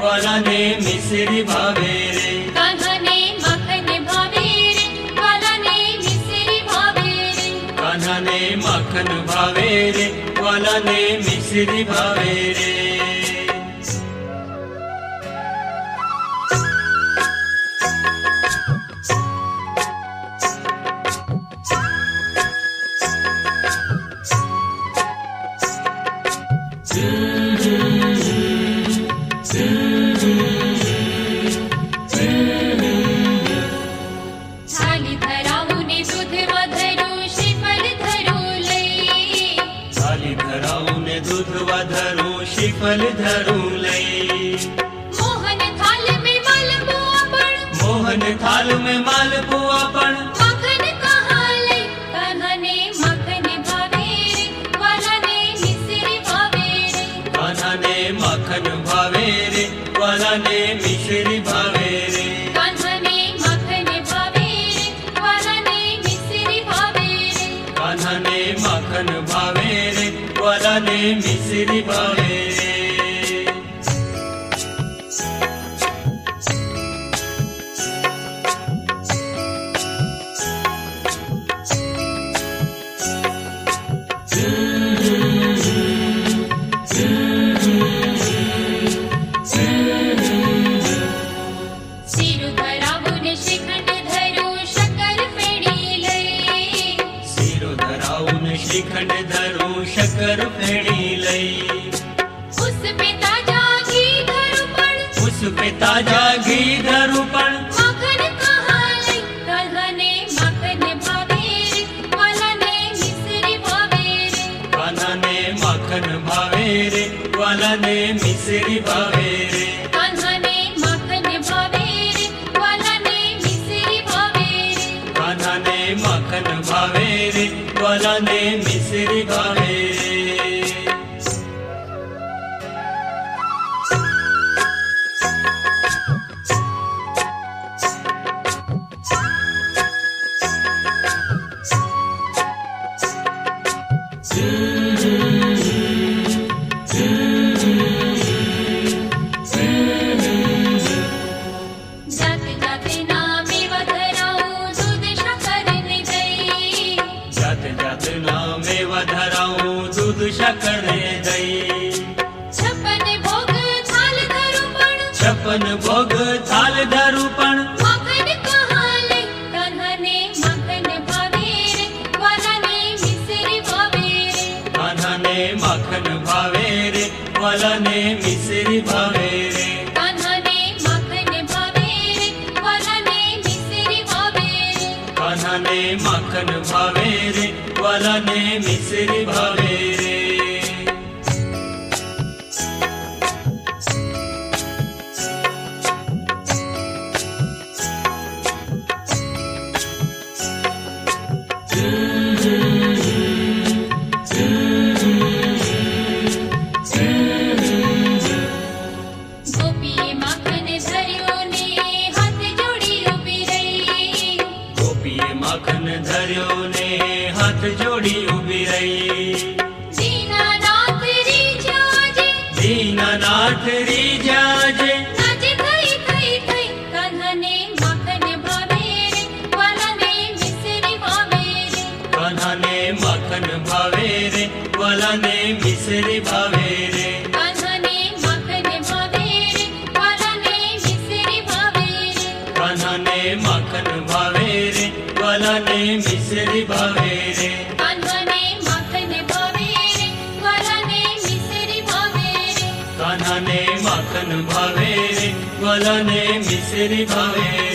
वाला ने मिश्री भावे रे, कान्हा ने माखन भावे रे, वाला ने मिश्री भावे रे, कान्हा ने माखन भावे रे, वाला ने मिश्री भावे रे। थाली धराऊने दूध वधरू श्रीफल धरू लई, थाली धराऊने दूध वधरू श्रीफल धरू लई, मोहन थाल में मालपुआ पण, मोहन थाल में मालपुआ पण, माखन कहाँ लई, कान्हा ने माखन भावे रे, वाला ने मिश्री भावे रे, कान्हा ने माखन भावे रे, वाला ने मिश्री भावे रे, कान्हा ने माखन भावे रे, वाला ने मिश्री भावे रे, कान्हा ने माखन भावे रे, वाला ने मिश्री भावे रे। सिरु धराऊने श्रीखंड धरू शक्कर फेणी लई, सिरो धराऊन श्रीखंड धरू शक्कर फेणी लई, उस पे ताजा घी धरू पण, उस पे ताजा घी धरू पण, माखन कहाँ लई, कान्हा ने माखन भावे रे, वाला ने मिश्री भावे रे, कान्हा ने माखन भावे रे, वाला ने मिश्री भावे रे, कान्हा ने माखन भावे रे, वाला ने मिश्री भावे रे, कान्हा ने माखन भावे रे, वाला ने मिश्री भावे रे। जात जात नामे वधराऊं दूध शक्कर ने दई, जात जात नामे वधराऊं दूध शक्कर दई, छप्पन भोग थाल धरू पण, छप्पन भोग थाल धरू पण, माखन कहाँ लई, कान्हा ने माखन भावे रे, वाला ने मिश्री भावे रे, कान्हा ने माखन भावे रे, वाला ने मिश्री भावे रे, कान्हा ने माखन भावे रे, वाला ने मिश्री भावे रे, कान्हा ने माखन भावे रे, वाला ने मिश्री भावे रे। गोपीए माखन धर्यो ने हाथ जोड़ी उभी रही, गोपीए माखन धर्यो ने हाथ जोड़ी उभी रही, दीनानाथ रीझाजे, दीनानाथ रीझाजे, नाचे थई थई थई, कान्हा ने माखन भावे रे, वाला ने मिश्री भावे रे, कान्हा ने माखन भावे रे, वाला ने मिश्री भावे रे, कान्हा ने माखन भावे रे, वाला ने मिश्री भावे रे, कान्हा ने माखन भावे रे, वाला ने मिश्री भावे रे, कान्हा ने माखन भावे रे, वाला ने मिश्री भावे रे, कान्हा ने माखन भावे रे, वाला ने मिश्री भावे रे।